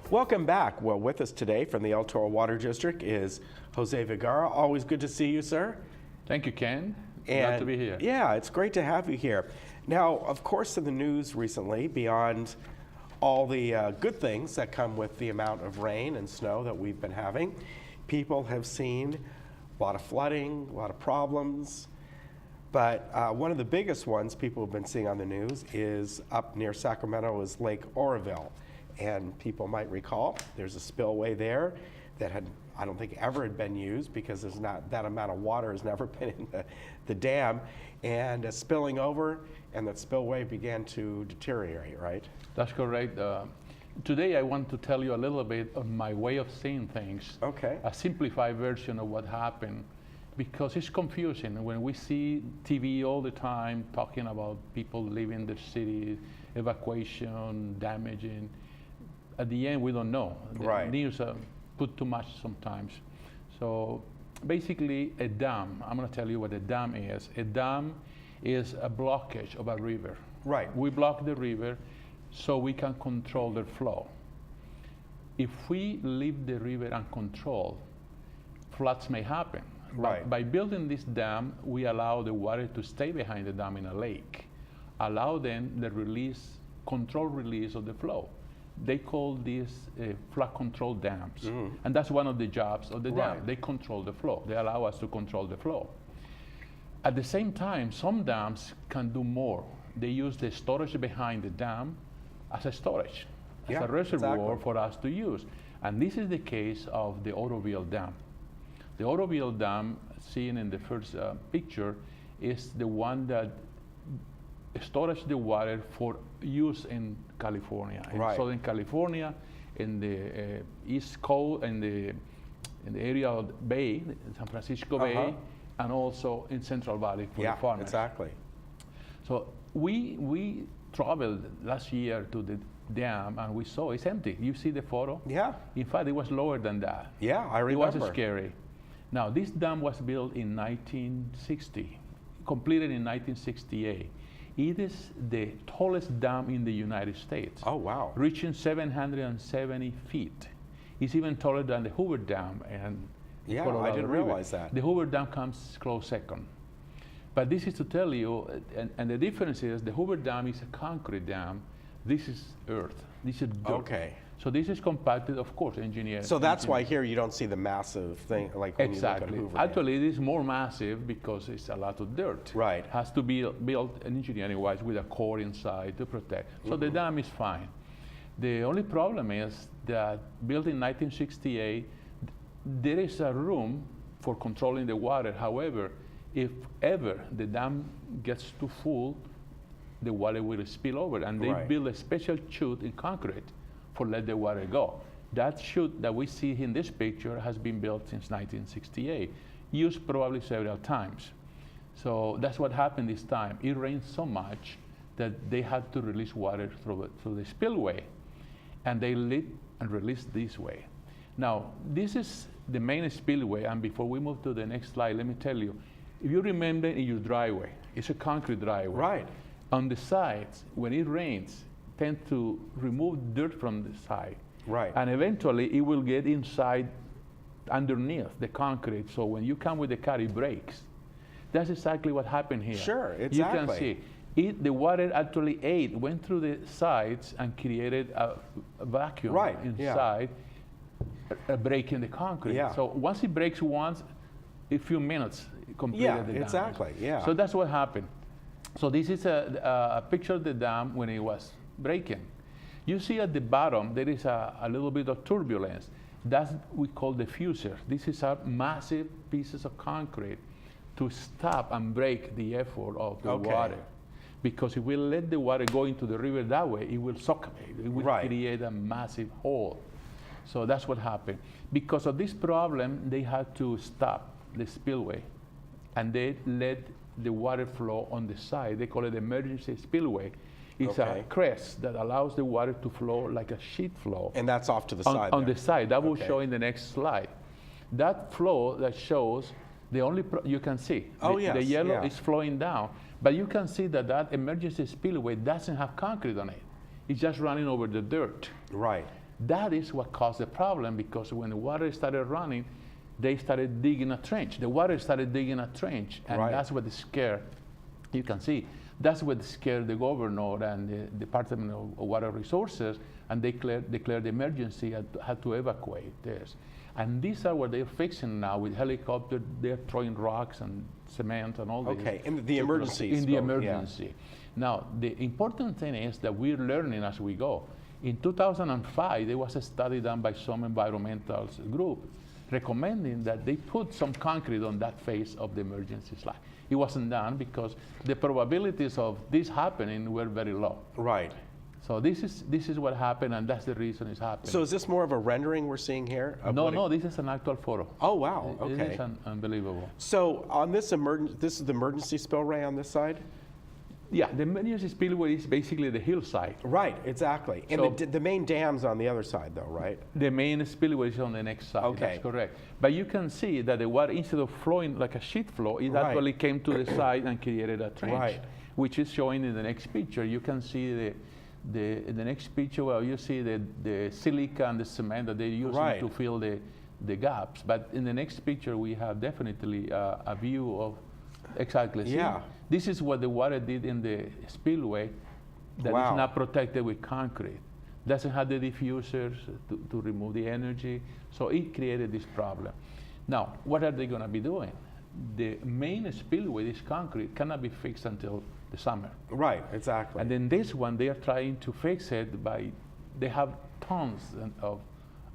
Welcome back. Well, with us today from the El Toro Water District is Jose Vergara. Always good to see you, sir. Thank you, Ken. Glad to be here. Yeah, it's great to have you here. Now, of course, in the news recently, beyond all the good things that come with the amount of rain and snow that we've been having, people have seen a lot of flooding, a lot of problems. But one of the biggest ones people have been seeing on the news is up near Sacramento is Lake Oroville. And people might recall there's a spillway there that I don't think ever had been used because there's not that amount of water has never been in the dam, and spilling over, and that spillway began to deteriorate, right? That's correct. Today I want to tell you a little bit of my way of seeing things. Okay. A simplified version of what happened, because it's confusing when we see TV all the time talking about people leaving the city, evacuation, damaging. At the end, we don't know. Right. The news put too much sometimes. So basically, a dam, I'm going to tell you what a dam is. A dam is a blockage of a river. Right. We block the river so we can control the flow. If we leave the river uncontrolled, floods may happen. Right. But by building this dam, we allow the water to stay behind the dam in a lake, allow then the controlled release of the flow. They call these flood control dams. And that's one of the jobs of the dam. They control the flow. They allow us to control the flow. At the same time, some dams can do more. They use the storage behind the dam as a storage, as a reservoir for us to use. And this is the case of the Oroville Dam. The Oroville Dam, seen in the first picture, is the one that stores the water for use in California, in Southern California, in the East Coast, in the area of the Bay, San Francisco Bay, and also in Central Valley for the farmers. Exactly. So we traveled last year to the dam and we saw it's empty. You see the photo? Yeah. In fact, it was lower than that. Yeah, I remember. It was scary. Now, this dam was built in 1960, completed in 1968. It is the tallest dam in the United States. Oh, wow. Reaching 770 feet. It's even taller than the Hoover Dam. And Colorado I didn't realize that. The Hoover Dam comes close second. But this is to tell you, and the difference is the Hoover Dam is a concrete dam. This is earth. This is dirt. Okay. So this is compacted, of course, engineered. So that's why here you don't see the massive thing like when you look at Hoover. Actually, it is more massive because it's a lot of dirt. Right. It has to be built engineering-wise with a core inside to protect. So the dam is fine. The only problem is that built in 1968, there is a room for controlling the water. However, if ever the dam gets too full, the water will spill over. And they build a special chute in concrete for let the water go. That chute that we see in this picture has been built since 1968, used probably several times. So that's what happened this time. It rained so much that they had to release water through the spillway, and they lit and released this way. Now, this is the main spillway, and before we move to the next slide, let me tell you, if you remember in your driveway, it's a concrete driveway. Right. On the sides, when it rains, tend to remove dirt from the side. Right. And eventually it will get inside underneath the concrete. So when you come with the car, it breaks. That's exactly what happened here. Sure, exactly. You can see the water actually went through the sides and created a vacuum inside, breaking the concrete. Yeah. So once it breaks once, a few minutes, it completed the damage. Exactly. Yeah. So that's what happened. So this is a picture of the dam when it was breaking. You see at the bottom, there is a little bit of turbulence. That's what we call the diffuser. This is a massive pieces of concrete to stop and break the effort of the water. Because if we let the water go into the river that way, it will suffocate. It will create a massive hole. So that's what happened. Because of this problem, they had to stop the spillway. And they let the water flow on the side. They call it emergency spillway. It's a crest that allows the water to flow like a sheet flow. And that's off to the side on the side. That will show in the next slide. That flow that shows the only, you can see, the yellow is flowing down. But you can see that that emergency spillway doesn't have concrete on it. It's just running over the dirt. Right. That is what caused the problem, because when the water started running, they started digging a trench. The water started digging a trench, and Right. that's what scared, you can see, that's what scared the governor and the Department of Water Resources, and they declared the emergency, had to evacuate this. And these are what they're fixing now with helicopters. They're throwing rocks and cement and all this. Okay, in the emergency In the scope, yeah. emergency. Now, the important thing is that we're learning as we go. In 2005, there was a study done by some environmental group recommending that they put some concrete on that face of the emergency slide. It wasn't done because the probabilities of this happening were very low. Right. So this is what happened, and that's the reason it's happening. So is this more of a rendering we're seeing here? of no, what it- no, this is an actual photo. Oh, wow, It okay. is unbelievable. So on this this is the emergency spillway on this side? Yeah, the emergency spillway is basically the hillside. Right, exactly. And So- the main dam's on the other side though, right? The main spillway is on the next side. Okay. That's correct. But you can see that the water, instead of flowing like a sheet flow, it Right. actually came to the side and created a trench, Right. which is showing in the next picture. You can see in the next picture, well, you see the silica and the cement that they're using Right. to fill the gaps. But in the next picture, we have definitely a view of exactly. See? Yeah. This is what the water did in the spillway that Wow. is not protected with concrete. Doesn't have the diffusers to remove the energy, so it created this problem. Now, what are they going to be doing? The main spillway, this concrete, cannot be fixed until the summer. Right, exactly. And then this one, they are trying to fix it by, they have tons of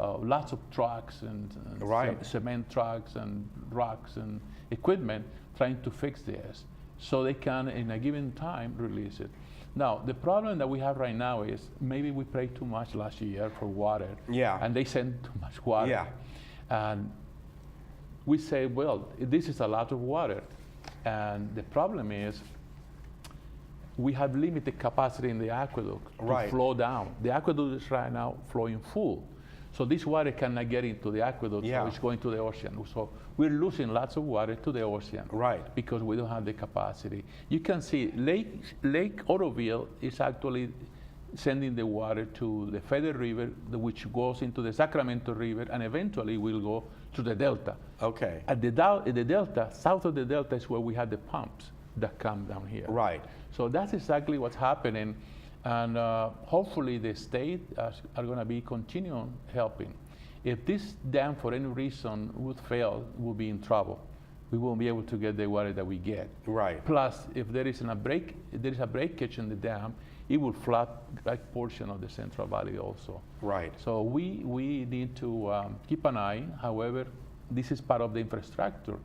lots of trucks and Right. cement trucks and rocks and equipment trying to fix this so they can, in a given time, release it. Now, the problem that we have right now is maybe we prayed too much last year for water. Yeah. And they sent too much water. Yeah. And we say, well, this is a lot of water. And the problem is we have limited capacity in the aqueduct Right. to flow down. The aqueduct is right now flowing full. So this water cannot get into the aqueduct, Yeah. so it's going to the ocean. So we're losing lots of water to the ocean. Right. Because we don't have the capacity. You can see Lake Oroville is actually sending the water to the Feather River, which goes into the Sacramento River, and eventually will go to the Delta. Okay. At the Delta, south of the Delta is where we have the pumps that come down here. Right. So that's exactly what's happening, and hopefully the state are going to be continuing helping. If this dam, for any reason, would fail, we'll be in trouble. We won't be able to get the water that we get. Right. Plus, if there is a breakage in the dam, it will flood that portion of the Central Valley also. Right. So we need to keep an eye. However, this is part of the infrastructure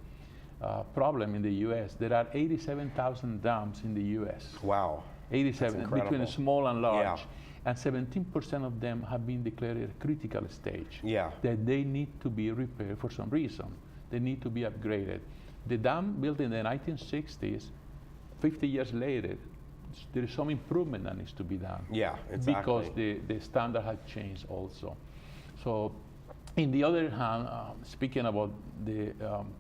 problem in the U.S. There are 87,000 dams in the U.S. Wow. 87, That's between incredible. small and large. Yeah. And 17% of them have been declared a critical stage. Yeah. That they need to be repaired for some reason. They need to be upgraded. The dam built in the 1960s, 50 years later, there is some improvement that needs to be done. Yeah, exactly. Because the standard has changed also. So, in the other hand, speaking about the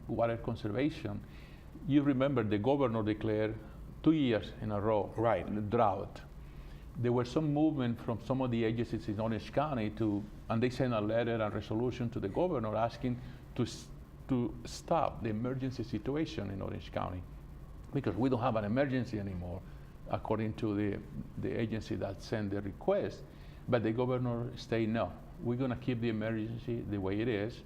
water conservation, you remember the governor declared 2 years in a row Right. drought. There was some movement from some of the agencies in Orange County and they sent a letter and resolution to the governor asking to stop the emergency situation in Orange County because we don't have an emergency anymore, according to the agency that sent the request. But the governor said, no, we're going to keep the emergency the way it is.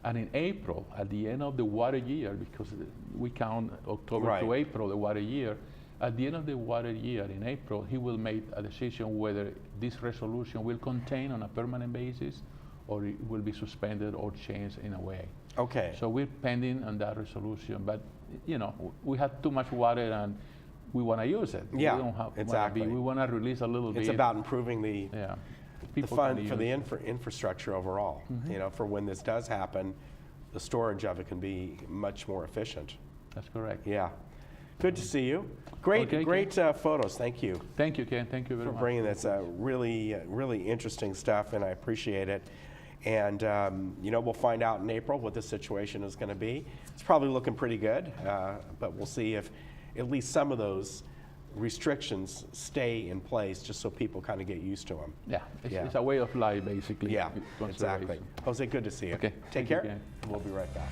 And in April, at the end of the water year, because we count October Right. to April, the water year, at the end of the water year in April, he will make a decision whether this resolution will contain on a permanent basis or it will be suspended or changed in a way. Okay. So we're pending on that resolution, but you know, we have too much water and we want to use it. Yeah, we don't have, exactly. we want to release a little bit. It's about improving the yeah. the People fund can for the use it. infrastructure overall. You know, for when this does happen, the storage of it can be much more efficient. That's correct. Yeah. Good to see you. Great, Okay, great photos. Thank you Thank you, Ken. Thank you very for much. bringing this. Really, really interesting stuff, and I appreciate it. And you know, we'll find out in April what the situation is going to be. It's probably looking pretty good, but we'll see if at least some of those restrictions stay in place just so people kind of get used to them. Yeah, it's, Yeah. it's a way of life, basically. Yeah, conservation. exactly. Jose, good to see you. Okay, Take thank you, care. Ken. We'll be right back.